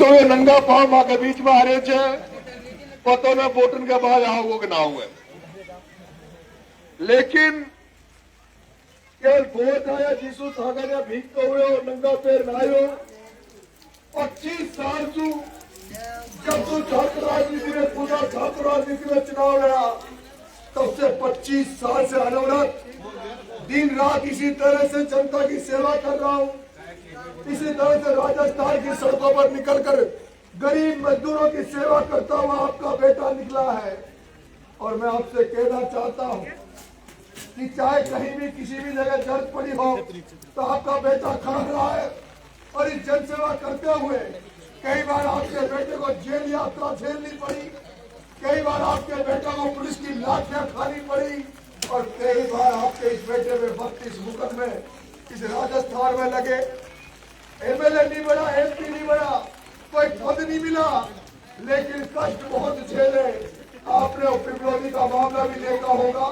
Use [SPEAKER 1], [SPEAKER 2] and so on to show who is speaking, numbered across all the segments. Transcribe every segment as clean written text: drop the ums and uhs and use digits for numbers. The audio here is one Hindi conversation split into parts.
[SPEAKER 1] तो ये नंगा पाँव माँ के बीच में आ रहे छे पतो ने बोटन के बाद आओ कि ना हुए लेकिन केवल वोट आया जीसू सागर भीगते हुए और नंगा पैर नायो 25 साल तू जब तू छात्र राजनीति में पूरा छात्र राजनीति में चुनाव लड़ा तब से 25 साल से अनवरत दिन रात इसी तरह से जनता की सेवा कर रहा हूँ। इसी तरह से राजस्थान की सड़कों पर निकलकर गरीब मजदूरों की सेवा करता हुआ आपका बेटा निकला है। और मैं आपसे कहना चाहता हूँ कि चाहे कहीं भी किसी भी जगह जरूरत पड़ी हो तो आपका बेटा खड़ा रहा है और इस जनसेवा करते हुए कई बार आपके बेटे को जेल यात्रा झेलनी पड़ी, कई बार आपके बेटे को पुलिस की लाठियां खानी पड़ी और कई बार आपके इस बेटे में 32 मुकदमे इस राजस्थान में लगे। एमएलए नहीं बना, एमपी नहीं बना, कोई पद नहीं मिला, लेकिन कष्ट बहुत झेले। आपने वो पिपलोदी का मामला भी देखा होगा,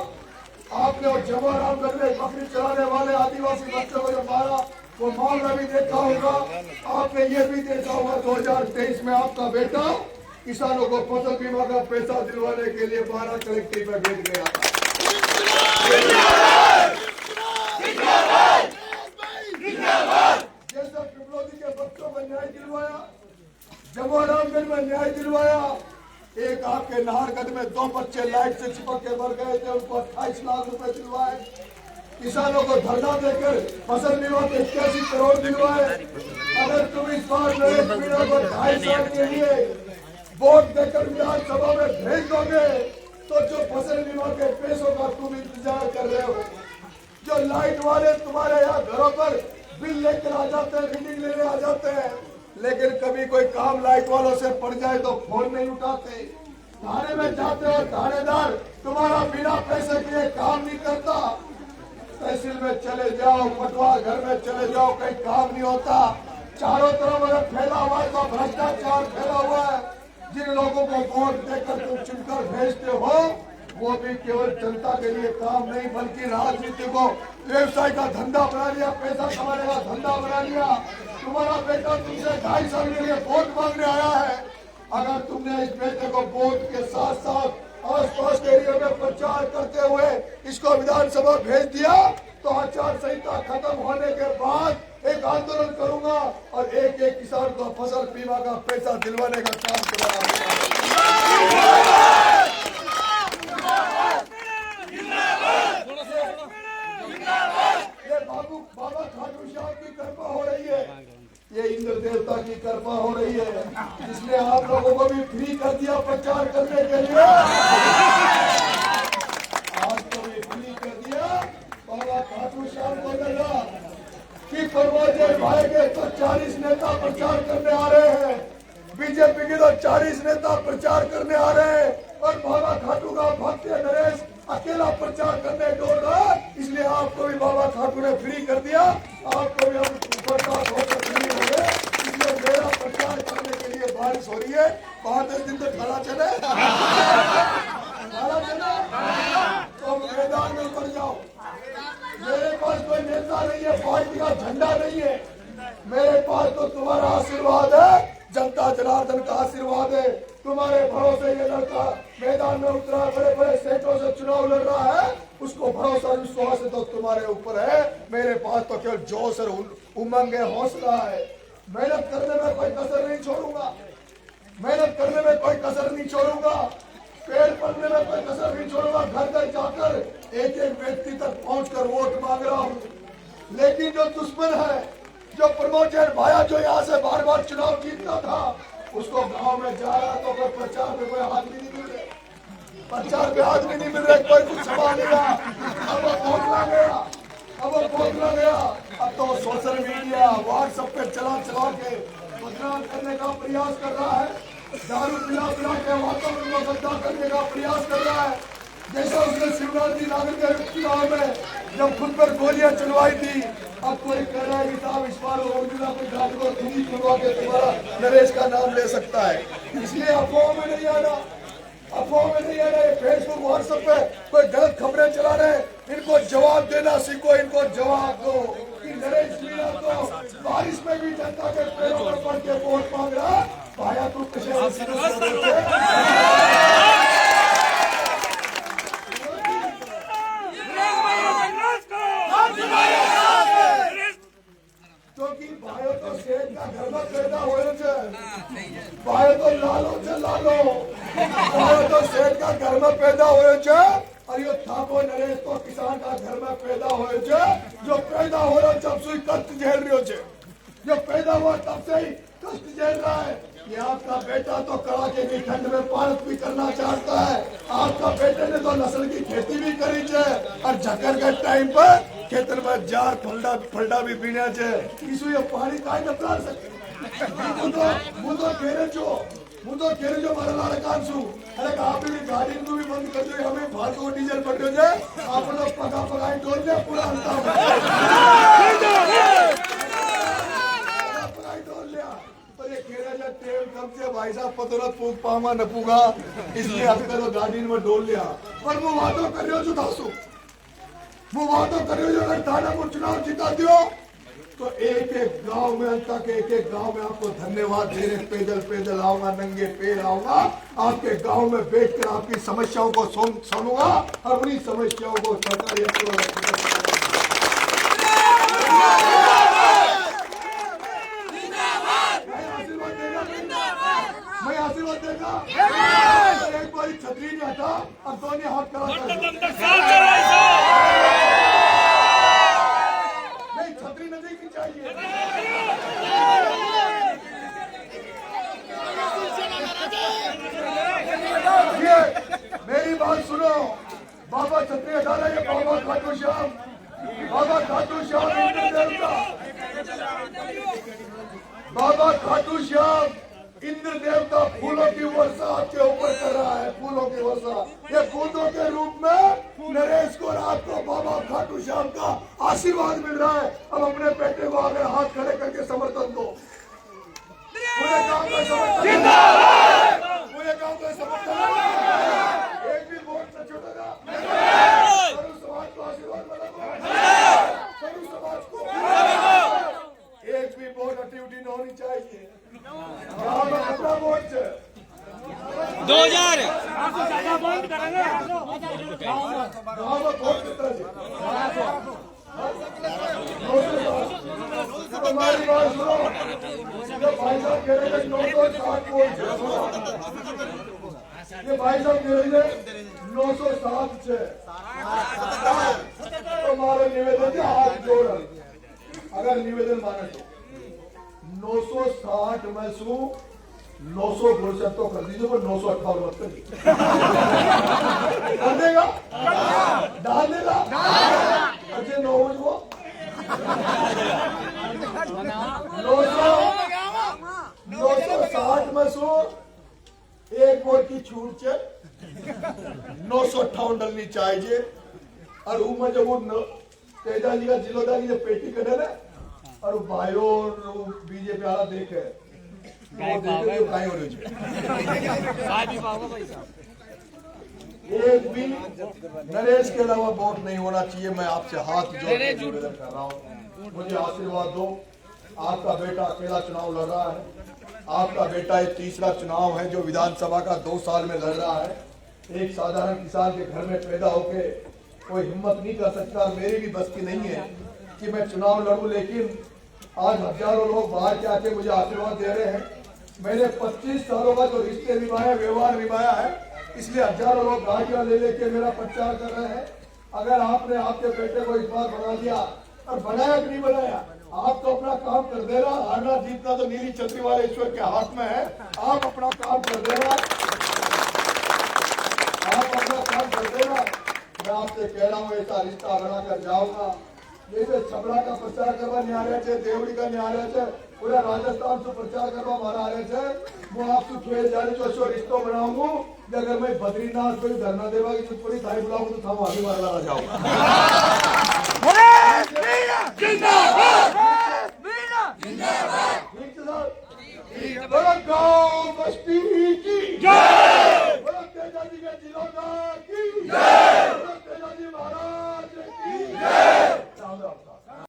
[SPEAKER 1] आपने वो जवाहरामगढ़ में बकरी चलाने वाले आदिवासी बच्चों को जो मारा वो मामला भी देखा होगा। आपने ये भी देखा होगा 2023 में आपका बेटा किसानों को फसल बीमा का पैसा दिलवाने के लिए 12 कलेक्टिव में भेज गया था। जैसा पिपलोदी के बच्चों को न्याय दिलवाया, जवाहरामगढ़ में न्याय दिलवाया, एक आपके नाहरगढ़ में 2 बच्चे लाइट से चिपक के मर गए थे, उनको 28 लाख रुपए दिलवाए। किसानों को धरना देकर फसल बीमा के 81 करोड़ दिलवाए। अगर तुम इस बार नरेश मीणा को 2.5 साल के लिए वोट देकर विधानसभा में भेज दोगे तो जो फसल बीमा के पैसों का तुम इंतजार कर रहे हो, जो लाइट वाले तुम्हारे यहाँ घरों पर बिल लेकर आ जाते हैं, रीडिंग लेने आ जाते हैं, लेकिन कभी कोई काम लाइट वालों से पड़ जाए तो फोन नहीं उठाते। थाने में जाते हो, थानेदार तुम्हारा बिना पैसे के काम नहीं करता। तहसील में चले जाओ, पटवा घर में चले जाओ, कहीं काम नहीं होता। चारों तरफ अगर फैला हुआ है तो भ्रष्टाचार फैला हुआ है। जिन लोगों को वोट देकर तुम चुनकर भेजते हो वो भी केवल जनता के लिए काम नहीं बल्कि राजनीति को व्यवसाय का धंधा बना लिया, पैसा कमाने का धंधा बना लिया। तुम्हारा बेटा तुमसे 2.5 साल के लिए वोट मांगने आया है। अगर तुमने इस बेटे को वोट के साथ साथ आस पास के एरिया में प्रचार करते हुए इसको विधानसभा भेज दिया तो आचार संहिता खत्म होने के बाद एक आंदोलन करूंगा और एक एक किसान को फसल बीमा का पैसा दिलवाने का काम करूंगा। ये बाबा खाटू श्याम की कृपा हो रही है, ये इंद्र देवता की कृपा हो रही है, इसलिए आप लोगों को भी फ्री कर दिया प्रचार करने के लिए। आज तो भी फ्री कर दिया। बाबा खाटू श्याम को लगा कि परमोजय भाई के तो 40 नेता प्रचार करने आ रहे हैं, बीजेपी के तो 40 नेता प्रचार करने आ रहे हैं और बाबा खाटू का भक्त नरेश अकेला प्रचार करने दौड़ रहा, इसलिए आपको भी बाबा खाटू ने फ्री कर दिया। आपको भी हम बर्दाश्त होकर फ्री हो गए, इसलिए मेरा प्रचार करने के लिए बारिश हो रही है। 5-10 दिन तक खड़ा चले तो मैदान में उतर जाओ। मेरे पास कोई नेता नहीं है, पार्टी का झंडा नहीं है, मेरे पास तो तुम्हारा आशीर्वाद है, जनता जनार्दन का आशीर्वाद है। तुम्हारे भरोसे ये लड़का मैदान में उतरा, बड़े बड़े सेटों से चुनाव लड़ रहा है, उसको भरोसा विश्वास तो तुम्हारे ऊपर है। मेरे पास तो केवल जोश और उमंग है, हौसला है। मेहनत करने में कोई कसर नहीं छोड़ूंगा, मेहनत करने में कोई कसर नहीं छोड़ूंगा, पेड़ पड़ने में कोई कसर नहीं छोड़ूंगा। घर घर जाकर एक एक व्यक्ति तक पहुंचकर वोट मांग रहा हूँ। लेकिन जो दुश्मन है, जो प्रमोद भाया जो यहाँ से बार बार चुनाव जीतता था, उसको गांव में जा रहा तो कोई प्रचार में कोई आदमी नहीं मिल रहे, प्रचार में आदमी नहीं मिल रहे, कोई कुछ सवाल नहीं रहा। अब वो बोलना गया, अब वो बोलना गया, अब तो सोशल मीडिया व्हाट्सएप पे चला के बदनाम करने का प्रयास कर रहा है, दारू पिला के वातावरण को गंदा करने का प्रयास कर रहा है। जैसा उसने शिवराज जी नागर के चुनाव में जब खुद पर गोलियां चलवाई थी, अब कोई कह रहा है कि साहब इस बार को खुलवा के तुम्हारा नरेश का नाम ले सकता है। इसलिए अफवाह में नहीं आना, अफवाह में नहीं आना। फेसबुक व्हाट्सएप पे कोई गलत खबरें चला रहे, इनको जवाब देना सीखो, इनको जवाब दो कि नरेश मीणा तो बारिश में भी जनता के पैरों पर पड़ के वोट मांग रहा। भाया तू कशे क्योंकि भाइयों तो सेठ का घर में पैदा हुए थे, भाइयों तो लालो थे लालो, भाइयों तो सेठ का घर में पैदा हुए थे और ये थापो नरेश तो किसान का घर में पैदा हुए थे। जो पैदा हो रहा जब से कष्ट झेल रहे हो, जो पैदा हुआ तब से ही कष्ट झेल रहा है। ये आपका बेटा तो कड़ाके की ठंड में पार्क भी करना चाहता है, आपका बेटे ने तो नस्ल की खेती भी करी है और झक्कर के टाइम पर खेतर में जार फलडा भी पीना है। किसी ये पानी काहे न पिला सके। मुझे खेरे जो मारा लाल कान सु अरे आप भी गाड़ी को भी बंद कर दो, हमें फालतू डीजल पड़ जाए आप लोग पकाई डोल दे पूरा अंता भाई साहब पतोरत पूग पामा न पूगा, इसलिए अभी तो गाड़ी में डोल लिया। पर वो वादो कर रहे हो जो दासू, वो वादो कर रहे हो जो अगर थानापुर चुनाव जिता दियो तो एक एक गांव में तक एक गांव में आपको धन्यवाद देने पैदल आऊंगा, नंगे पैर आऊंगा, आपके गांव में बैठकर आपकी समस्याओं को सुनूंगा और उन्हीं समस्याओं को सरकारी मैं आशीर्वाद देगा। एक बार छतरी नहीं हटा अब दोनों हाथ करा नहीं, छतरी नहीं की चाहिए। मेरी बात सुनो, बाबा छतरी हटा रहे हैं, बाबा खाटू श्याम बाबा खाटू श्याम इंद्र देवता फूलों की वर्षा आपके ऊपर कर रहा है, फूलों की वर्षा। ये बूंदों के रूप में नरेश को रात को बाबा खाटू श्याम का आशीर्वाद मिल रहा है। अब अपने बेटे को अगर हाथ खड़े करके समर्थन दो, पूरे गांव का समर्थन, पूरे गांव का समर्थन, एक भी वोट न छूटेगा। सरू समाज को आशीर्वाद मिलेगा, सरू समाज को एक भी वोट एक्टिविटी न होनी चाहिए।
[SPEAKER 2] 2000
[SPEAKER 1] बंद करेंगे। हमारी बात सुनो, भाई साहब कह रहे थे 960 वोट, ये भाई साहब कह रहे थे 907 से हमारे निवेदन से हाथ जोड़, अगर निवेदन माने तो 960 में सु 900 तो कर दीजिए, पर 958 मत करिए। डाल देगा, डाल देगा। अच्छे 9 को 960 में सु एक वोट की छूट से 958 डलनी चाहिए। और उमर जब वो तेजा जी का जिलोदा की जब पेटी कटे ना और भाइयों बीजेपी वाला देखे एक भी नरेश के अलावा वोट नहीं होना चाहिए। मैं आपसे हाथ जोड़ निवेदन कर रहा हूँ, मुझे आशीर्वाद दो। आपका बेटा अकेला चुनाव लड़ रहा है, आपका बेटा एक तीसरा चुनाव है जो विधानसभा का 2 साल में लड़ रहा है। एक साधारण किसान के घर में पैदा होके कोई हिम्मत नहीं कर सकता, मेरी भी बस की नहीं है कि मैं चुनाव लड़ूं। लेकिन आज हजारों लोग बाहर के आके मुझे आशीर्वाद दे रहे हैं। मैंने 25 सालों का जो रिश्ते निभाए, व्यवहार निभाया है, इसलिए हजारों लोग गाड़ियां ले लेके मेरा प्रचार कर रहे हैं। अगर आपने आपके बेटे को इस बार बना दिया, और बनाया कि नहीं बनाया, आप तो अपना काम कर देना। हारना जीतना तो नीली छतरी वाले ईश्वर के हाथ में है। आप अपना काम कर देना, आप अपना काम कर देना। मैं आपसे कह रहा हूँ ऐसा रिश्ता बना कर जाऊंगा। ये जो छबड़ा का प्रचार करवा नहीं आ रहे थे, देवड़ी का नहीं आ रहे थे, पूरा राजस्थान से प्रचार करवा मारा आ रहे थे। वो आपसे खेल जाने जो सो रिश्तों बनाऊंगा। अगर मैं बद्रीनाथ कोई धरना देवा की पूरी थाई बुलाऊंगा तो हम आगे मारा जाऊंगा।